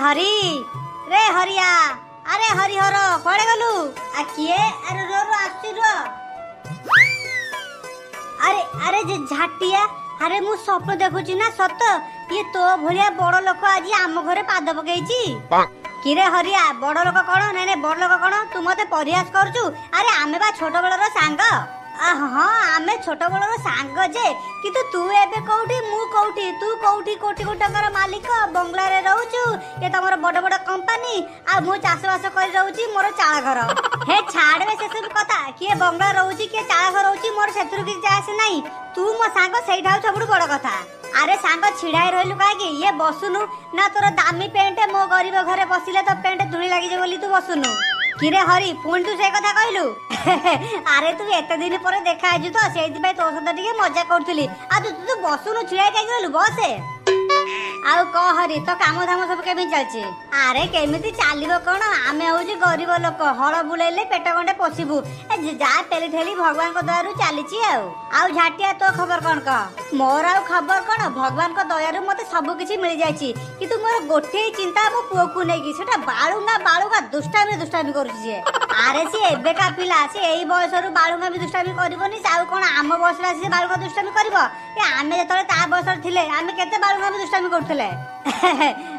हरी रे हरिया अरे हरिहर कड़े गलु आ किए अरे रो रो आसी रो अरे अरे जे झाटिया अरे मु स्वप्न देखुची ना सत ये तो भलिया बड़ लोक आज आम घरे पाद पकेइची किरे हरिया बड़ लोक कोन नै नै बड़ लोक कोन तू मते परिहास करचू अरे आमे बा छोट बेलर सांग हाँ आमे छोट बेलर सांग जे किंतु तू एबे कोठी मु कोठी तू कोठी कोटी कोटी टकर मालिक बंगला रे रहउचू ये तमर बड़ बड़ कंपनी आ मु चाष बास कर रहउची मोर चाळ घर हे छाड़बे से सब कथा किए बंगला रहउची के चाळ घर रहउची मोर सेतुर कि जास नाही तू मो सांग सेइठा सबुड बड़ कथा अरे सांग छिड़ाई रहलु काकी ये बसुनु ना तोर दामी पेंट मो गरीब घरे बसिले तो पेंट धुली लागि जे बोली तू बसुनु किरे हरी पुणी तू से कथा कहलु अरे तू एते दिन पर देखा आजु तो सेइति भाई तो सदा टिके मजा करथली आ तू बसुनु छिड़ाई काकी रहलु बसे आउ क हरी तो काम धाम सब केमि चलछि अरे केमिति चालिबो कोन आमे होउछि गरीब लोक हळ बुलेले पेट गंडे पोसिबु ए जा पेली ठेली भगवान को दयारु चालिछि आउ झाटिया तो खबर कोन क मोर आउ खबर कोन भगवान को दयारु मते सब किछि मिल जायछि किंतु मोर गोठे चिंता मो पुओ को नै कि सेटा बाळुंगा दुष्टामी करूछि जे अरे सी एबे का पिला सी एई बयसरु बाळुंगा भी दुष्टामी करबोनी आउ कोन आम बयसरा सी बाळुंगा दुष्टामी करबो ए आमे जतले ता बयसर थिले आमे केते बाळुंगा भी दुष्टामी करथले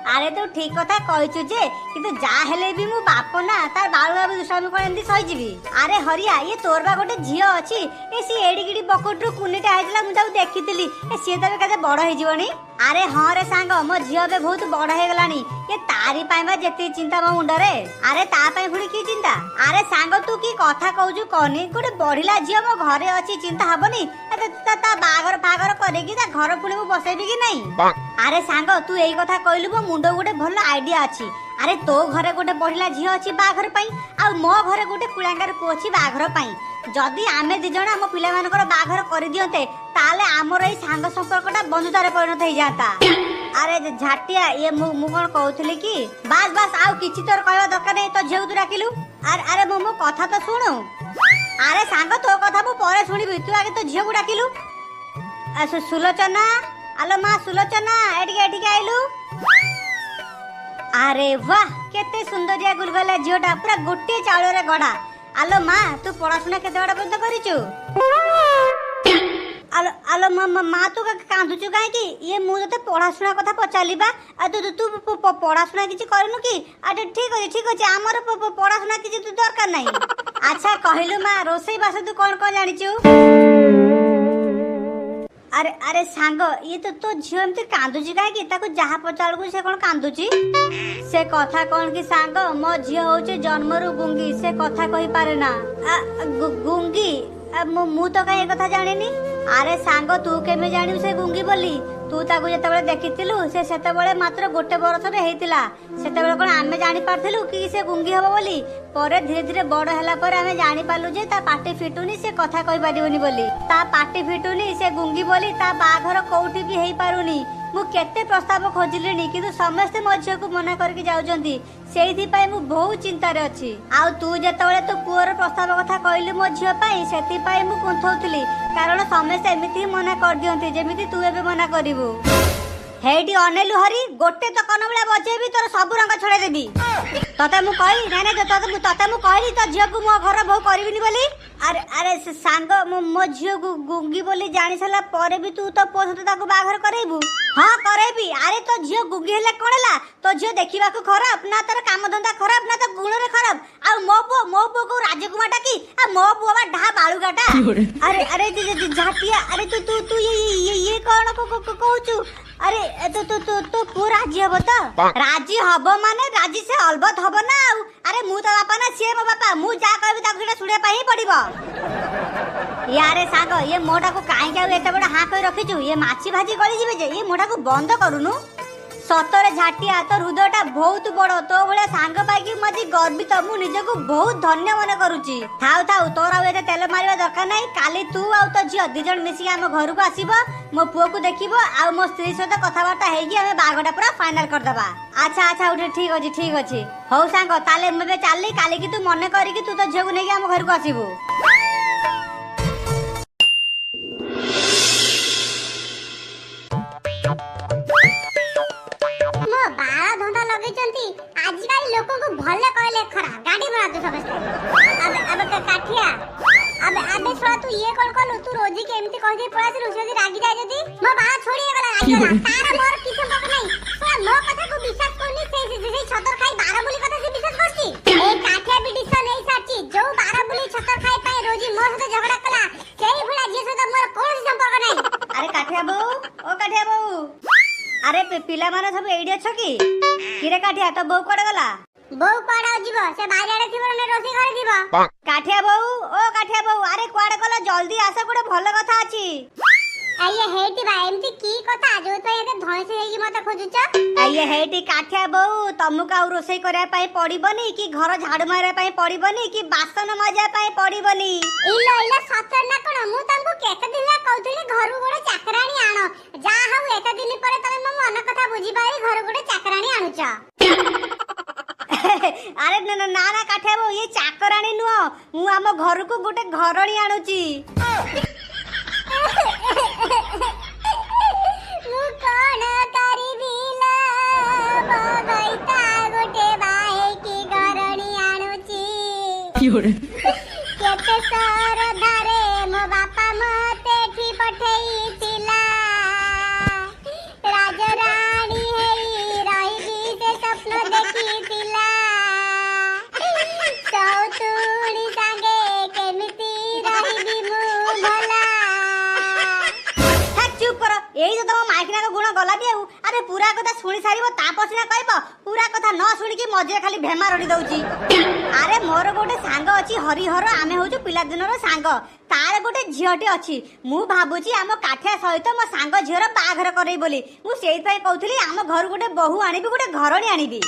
अरे तू ठीक कथा कहचु जे किंतु जा हेले भी मु बाप ना तार बाळुंगा भी दुष्टामी कोन एंदी सही जीवी अरे हरिया ये तोर बा गोटे झियो अछि ए सी एडी गिडी बकोटरू कुनीटा आइला मु ताऊ देखितिली ए सी तबे कते बड़ हे जीवनी अरे हाँ रे सांग मो झियो बे बहुत बड़ हे गलानी ये तारी पाइबा जेती चिंता मो मुंडरे अरे ता पई फुडी की चिंता अरे सांग तू की कथा कहजु कोनी गोटे बढ़िला झियो मो घरे अछि चिंता हबनी ता बागर फागर करे की ता घर फुली मु बसेबी की नहीं अरे सांग तू एई कथा कहलु मो मुंडो गोटे भलो आईडिया अछि अरे तो घरे गोटे बढ़िला झियो अछि बाघर पई आ मो घरे गोटे कुलांगार पु अछि बाघर पई जदि आमे दि जण हम पिला मानकर बाघर करि दियते ताले हमर एई सांग संपर्कटा बंधुतारे परिणत हो जाता अरे झाटिया ये मु कोन कहउथली की बस आउ किछि तोर कहबा दरकार नै तो झेउ तू डाकिलु अरे मो कथा तो सुनु अरे सांग तो कथा मु परे सुनिबि तू आगे तो झियो को डाकिलु सुलोचना आलो मा सुलोचना एठी आइलु अरे वाह केते सुंदरिया गुलगला झियोटा पूरा गोटे चाउल रे गडा आलो मा तू पढाशुना केते बडा बंद करिचु आलो मा तू कांदुचु काहे की ये मु जते पढाशुना कथा पचालिबा आ तू पढाशुना किछि करनु की अरे ठीक अछि हमर पढाशुना किछि तू दरकार नाही अच्छा कहिलु मा रोसई बास तू कोन कोन जानिचु अरे सांग ये तो झियो एमती कांदुची काहे की ताको जहा पचालकु से कोन कांदुची से कथा कोन की सांग मो झियो होचे जन्मरु गुंगी से कथा कहि पारे ना गुंगी मु तो काहे कथा जानिनी अरे सांग तू केमे जानिउ से गुंगी बोली तू ताको जतबेले देखितिलु से सेतबेले मात्र गोटे वर्ष रे हेतिला सेतबेले कोन आमे जानि पारथिलु कि से गुंगी हबो बोली परे धीरे धीरे बड़ हला पर आमे जानि पालु जे ता पाटी फिटुनी से कथा कहि पारिबोनी बोली ता पाटी फिटुनी से गुंगी बोली ता बाघर कोउठी भी हेई पारुनी मु केते प्रस्ताव खोजिलेनी किंतु समस्त मो झियो को मना करके जाउजंती सेइथि पई मु बहुत चिंता रे अछि आउ तू जतबेले तो पुअर प्रस्ताव कथा कहली मो झियो पई सेति पई मु कुंथौतली कारण समस्त एमिति मना कर दियंती जेमिति तू एबे मना करिवु हेडी अनेलु हरी गोटे तो कनबला बजेबी तोर सब रंग छड़े देबी तते मु कहि नै तते मु कहली तो झियो को मो घर बहु करबिनी बोली अरे से सांग मो झियो गुंगी बोली जानि सला परे भी तू तो पोसत ताको बाघर करैबू हां करैबी अरे तो झियो गुंगी हेले कोनला तो झियो देखिबा को खराब ना तोर काम धंदा खराब ना तो गुण रे खराब आ मो पो को राजकुमार टाकी आ मो बुआ ढा बाळुगाटा अरे झाटिया अरे तू ये कोन को कहूचू अरे तो पूरा राजी हबो तो राजी हबो माने राजी से अलबत हबो ना अरे मु तो बापा ना से मो बापा मु जा कहबी ताको सेटा सुड़े पाई पड़िबो यारे सांग ये मोटा को काहे के एते बडा हा कहि रखिचु ये माछी भाजी गली जिवे जे ये मोटा को बंद करूनु सतरे झाटिया तो हृदयटा बहुत बड़ तो भले सांग पाइकी मजी गर्वित मु निजको बहुत धन्य मन करूची थाउ तोर आ एते तेल मारिबा दरकार नै काली तू आ तो झियो दि जण मिसी हम घर को आसीबो मो पुओ को देखिबो आ मो स्त्री सहित कथा बार्ता हेगी हमें बागडा पूरा फाइनल कर दबा अच्छा उठे ठीक अछि हौ सांग ताले मबे चालली काली की तू मन करी की तू तो झियो को नेगी हम घर को आसीबो मो बाळा धंदा लगेचंती लोगों को भले कहले खरा गाड़ी बना दो समझते अब काठिया अब छोड़ा तू ये कौन कलु तू रोजी के एमती कह दे पळा से रोजी रागी जाय जदी मो बा छोड़ी गला रागी तार मोर किछ पक नहीं छोड़ा मो कथा को विश्वास करनी से छतर खाई 12 बोली कथा से विश्वास करती ए काठिया बिडिसन नहीं साची जो 12 बोली छतर खाई पाए रोजी मोर से झगड़ा कला सेही भला जे से मोर कोन संपर्क नहीं। अरे काठिया बहू ओ काठिया बहू अरे पिला माने सब एडी अछ की किरे काठिया तो बहू कोडे गला बहू कोडा जीव से बाहर आड़े थिबो ने रोसी करे जीव काठिया बहू ओ काठिया बहू अरे कोडे गला जल्दी आसा गोटे भलो कथा अछि आइए हेटी बा एमती की कथा जो तो एते धइसे हेगी मते खोजुच आइए हेटी काठिया बहू तमु का रोसई करे पई पड़िबनी कि घर झाड़ू मारे पई पड़िबनी कि बासन मजा पई पड़िबनी इलो सतर ना कोन मु तमको केते दिन ला कहथली घर गोटे चाकराणी आनो जा हउ एते दिन परे तमे मो मन कथा बुझी पाई घर गोटे चाकराणी आनुच अरे ना ना ना काठिया बहू ये चाकराणी नुह मु आम घर को गोटे घरणी आनुची मु कोन करी दिला बगैता गोटे बाहे की घरणी आनुची केते सर धारे मो बापा मते ठी पठेई थिला राजराणी हेई रही से सपन देखी थिला सौतुणी संगे केमिति रही मु भला चुप कर एई जो तम माइकना को गुण गला दिउ अरे पूरा कथा सुनी सारिबो तापसिना कहबो पूरा कथा न सुनी कि मजे खाली भेमा रडी दउची अरे मोर गोटे सांग अछि हरिहर आमे होजु पिला दिनर सांग तार गोटे झियोटी अछि मु भाबुची आम काठिया सहित मो सांग झियर बाघर करई बोली मु सेई पई कहउथली आम घर गोटे बहु आनिबी गोटे घरणी आनिबी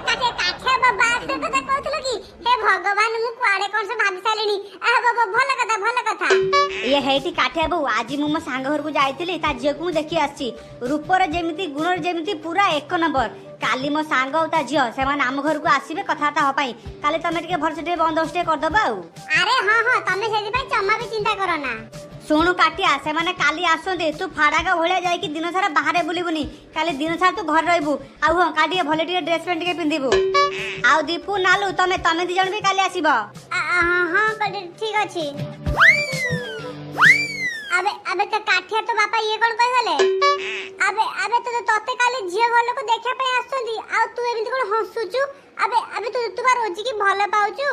काठिया बाबा से कथा कहथलो कि हे भगवान मु कुआडे कोन से भाबी सालेनी आ बाबा भल कथा ये हेटी काठिया बहु आज मु मो सांग घर को जाइतिली ता झियो को देखि आछि रूपर जेमिति गुणर जेमिति पूरा एक नंबर काली मो सांग ता झियो से मान आम घर को आसीबे कथाता हो पई काली तमे टिके भरसे बंदोबस्त कर दबा अरे हां तमे सेदी पई चम्मा भी चिंता करो ना सुनु काटिया से माने काली आसोंदे तू फाड़ाका भलिया जाई कि दिन सारा बाहरे बुलिबुनी काली दिन सारा तू घर रहबू आ हो काटिया भले टिके ड्रेस पेंट के पिंदिबू आ दीपू नालू तमे दी जण भी काली आसीबो हां ठीक अछि अबे तो काठिया तो बापा ये कोन कहले अबे तो तोते काली झियो घर लोक देखा पे आसुंदी आ तू एमिति कोन हंसुचू अबे तू बार रोजी की भले पाउचू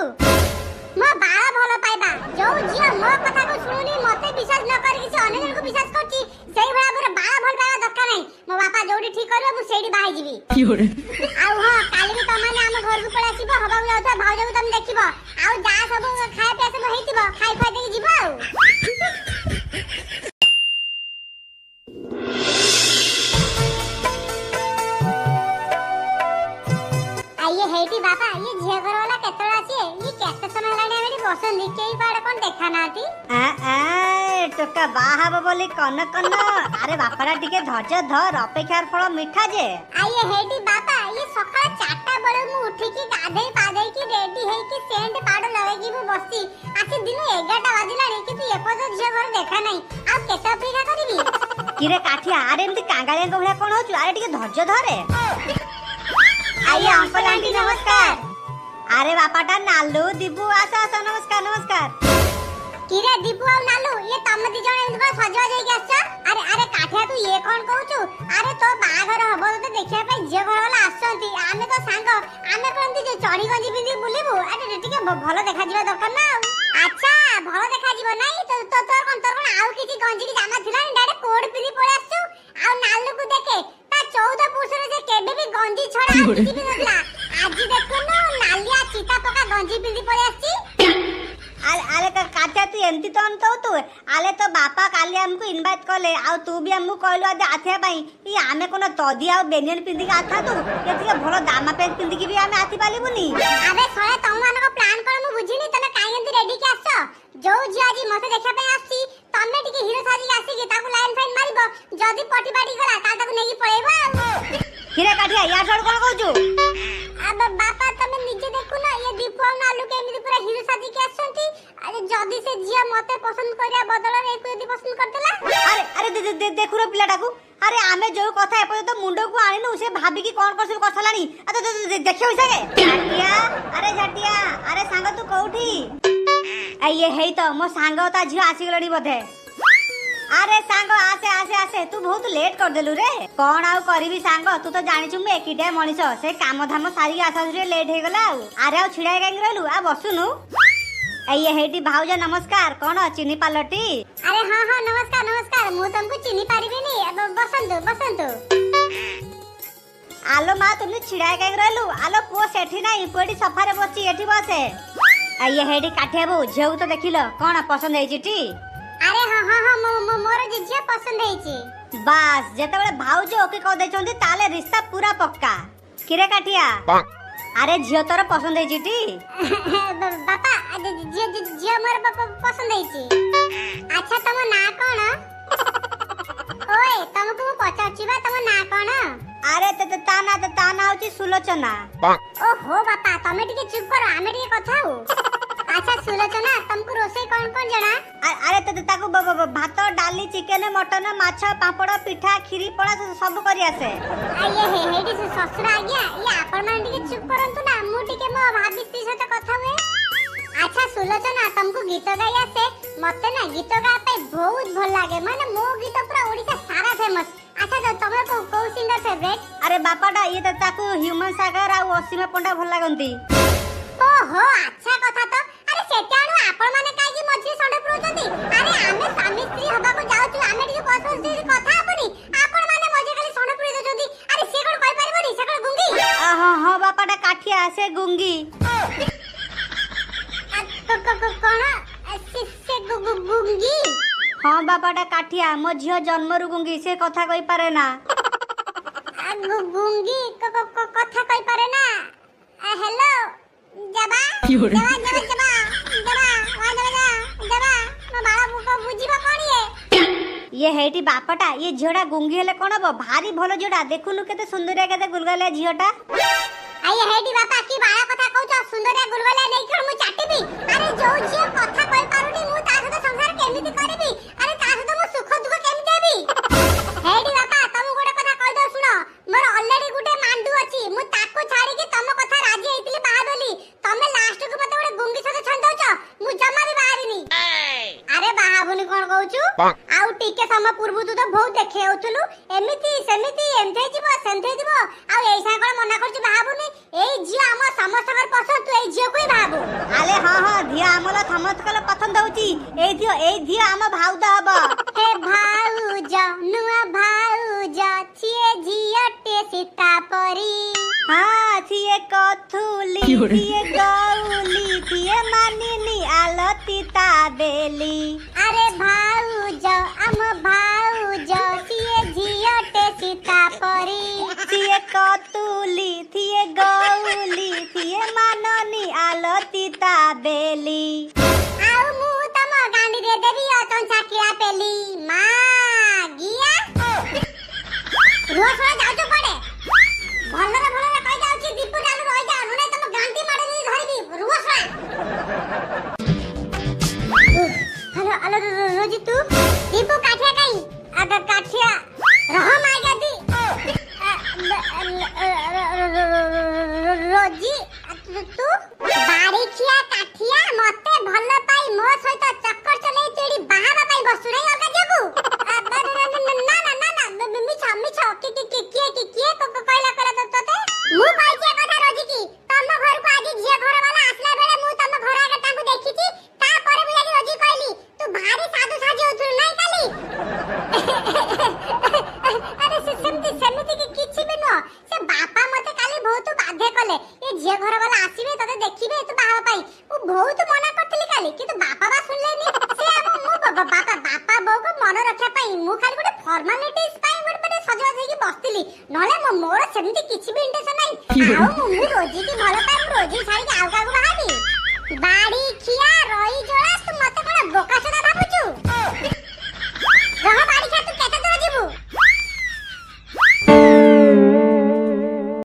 मो बाळा भलो पाइबा जो झियो मो कथा को सुनुनी मते विश्वास न करी किसी अन्य जन को विश्वास करची सेही भला मोर बाळा भल पाइबा दरकार नै मो बापा जोडी ठीक करबो मु सेडी बाहाई जीवी आउ हां काली भी तमाने हम घर को पळा आसीबो हबा जाउता भाउजा को तुम देखिबो आउ जा सब खाए पे सब हेतिबो खाई खाई देकी जीबो आइए हेटी बाबा ये झियो घर वाला केतळ आसी ये केते समय लाने मेरी बसन निके ही पाड़ कोन देखा नाती आ टोका बाहाबो बोली कन अरे बापारा टिके धैर्य धर अपेक्षार फल मिठा जे आइए हेटी बाबा ये सकाळ 4टा बळे मु उठी की गाधे पादे की रेडी हे की सेंट पाड़ लगे की मु बसी आसी दिन 11टा बाजिलानी कि तू एपज झियो घर देखा नाही आ केते अपेक्षा करबी किरे काठिया अरे एमती कांगालिया को भला कोन होचु अरे टिके धैर्य धरे आइए अंकल आंटी नमस्कार अरे बापाटा नालू दीपू आसा नमस्कार किरे दीपू आ नालू ये तम दी जण एमती सजवा जाई के आछा अरे काठिया तू ये कोन कहूचू अरे तो बाघर हबो तो देखिया पे झियो घर वाला आसंती आमे तो सांग आमे कोनती जे चढ़ी गंजी पिंदी बुलिबू अरे टिके भलो देखा जीवा दरकार ना अच्छा भलो देखा जीव नाही तो तोर आउ किछि गंजी की जामा थिला डायरेक्ट कोड पिंदी पळे आछू आ नालू को देखे ता 14 पुरुषरे जे केबे भी गंजी छडा किछि भी नथला आज देखुनो नालिया चिता पका गंजी पिंदी पळे आछी आले काठिया तू एमती तो अंत तू आले तो बापा काली हमको इनवाइट करले आ तू भी हमको कहलो आदे आथिया पई ई आमे कोन तदी आ बेनियन पिंदी का आथा तू एतिके भलो दामा पेंट पिंदी की भी आमे आथि पालिबुनी अबे सळे तम मानको प्लान कर मु बुझिनी तने काई एंती रेडी के आछो जो जियाजी मते देखा पे आसी तमे टिके हीरो साजी आसी के ताकू लाइन फाइन मारिबो जदी पटी पाटी गला ता ताकू नेगी पळेबो किरे काठिया या छोड़ कोन कहूचू अब बापा तमे निजे देखु ना ये दीपू नालू के एमिति पूरा हीरो साजी के आसंती अरे जदी से जिया मते पसंद करिया बदल रे को यदि पसंद करतला अरे देखु रे पिलाटा को আরে আমি যে কথা এপর্যন্ত মুন্ডকু আনিনু সে ভাবি কি কোন করছিস কথা লানি দেখিও ইসাকে ঝাটিয়া আরে সাঙ্গ তু কোউঠি ইয়ে হেই তো মো সাঙ্গ তা ঝিও আসি গলনি বধে আরে সাঙ্গ আসে তু বহুত লেট কর দেলু রে কোন আউ করিবি সাঙ্গ তু তো জানিছু মু একিটা মনিষ সে কাম ধাম সারি আসাসুরে লেট হই গলা আরে আউ ছিড়াই কাই রইলু আ বসুনু ये हेटी भाऊज नमस्कार कौन चिनी पालटी अरे हाँ हाँ नमस्कार नमस्कार मु तुमको चिनी पारिबिनी बसंतु आलो मा तुमने छिड़ाए काई रहलु आलो पुओ सेठी नाही पुएटी सफारे बसची एठी बसे ये हेटी काठिया बो झेउ तो देखिलो कौन पसंद हेची टी अरे हाँ हाँ हाँ मोर जिज्जे पसंद हेची बस जेतेबेले भाऊज ओके कह देचोंती ताले रिश्ता पूरा पक्का किरे काठिया अरे झियो तोर पसंद हेची टी बापा झियो मोर पसंद हेची अच्छा तम ना कोन ओए तुमको मु पचाची बा तम ना कोन अरे ता ना होची सुलोचना ओहो बापा तमे टिके चुप करो आमे टिके कथा हो अच्छा सुलोचना तुमको रोसई कौन कौन जना अरे ताको भात डाली चिकन मटन माछ पापड़ पिठा खीरी पड़ा सब करी आसे ये हेडी से ससुर आ गया ये आपण मान टिके चुप करंतु ना मु टिके मो भाभी स्त्री साथे कथा हुए अच्छा सुलोचना तुमको गीत गाई आसे मते ना गीत गा पे बहुत भल लागे माने मो गीत पूरा ओडिसा सारा फेमस अच्छा तो तमे को सिंगर फेवरेट अरे बापाटा ये ताको ह्यूमन सागर आ असीमा पंडा भल लागंती ओहो अच्छा कथा तो अरे सेटाणु आपण माने काई की मझी संडे प्रोचंती अरे आमे स्वामी स्त्री हबा को जाउछु आमे टिके पसंद स्त्री कथा आपनी आपण माने मझी खाली संडे प्रोच जंती अरे से कोन कहि परबोनी से कोन गुंगी हां बापाटा काठिया से गुंगी कोन से गुंगी हां बापाटा काठिया मो झियो जन्मरु गुंगी से कथा कहि पारे ना गुंगी कथा कहि पारे ना हेलो जबा बुझीबा कोनी ये हेटी बापाटा ये झियोडा गुंगी हेले कोन हबो भारी भलो झियोडा देखुनु केते सुंदरिया केते गुलगलिया झियोटा आये हेडी बापा की बाळा कथा कहउछ सुंदरिया गुलगलिया नै कर मु चाटीबी अरे जो झियो कथा कहि पारुनी मु ता सହିତ संसार केमिति करबी अरे ता सହିତ मु सुख दुख केमिति हेबी हेडी बापा तुम गोटे कथा कहि दो सुनो मोर ऑलरेडी गुटे मांडू अछि मु ताको छाडी के तम कथा राजी हेतिली बाहादली तमे लास्ट को मते गोटे गुंगी सହିତ छंदौछ मु जमा भी बाहारिनी अरे बाहाबुनी कोन कहउछु आउ टिके समय पूर्व तू तो बहुत देखे होतलु एमिति सेमिति एमथे जीव सेमथे जीव आउ एइसा कोन मना करछु बाहाबुनी एई जियो हम समस्तकर पसंद तू एई जियो कोई बाबू आले हां धिया हमला थमतकल पसंद होची एई धिया हम भाउदा हबो हे भाउज नुआ भाउज छिए जियटे सीता परी हां थिए कथुली थिए गौली थिए मानिनी आलती ताबेली अरे भाउज हम भाउज छिए जियटे सीता परी थिए कथुली थिए गौली थिए माननी आलती ताबेली आउ मु तम गांडी रे देबी अतन चाकिया पेली मा गिया रोज रोज जाउछ पड़े भलरे कहि जाउछि दीपु डालू रहि जा नै तम गांडी मारे नै धरबी रोज हेलो रोजी तू दीपू काठिया काई अगर काठिया रह माई गदी रोजी तू बारीखिया काठिया मते भल पाई मो सहित चक्कर चले चेडी बाहाबा पाई बसु नै अलगा जगु ना मिछ के कहला तते मु पाइछे कथा रोजी की तम घर को आगे झिया घर वाला आसला बेले मु तम घर आगे तांको देखिची ता परे बुझाली रोजी कहली तू भारी साधु साजी होतु नै काली अरे सेमती की किछि भी न से बापा मते काली बहुत बाध्य कले ए झिया घर वाला आसीबे तते देखिबे तू बाहा पाई ओ बहुत मना करतली काली किंतु बापा बा सुनलेनी से अब मु बापा बो को मन रखा पाई मु खाली गोटे फॉर्मालिटीज पाई गोटे सजवा देकी बसतिली नले मोर सेमती किछि भी इंटेंशन नै आउ मु रोजी की भलो पाई मु रोजी छाड़ी आउ कागु बाहाबी बाड़ी खिया रही जोड़ा तू मते कोन बोका सदा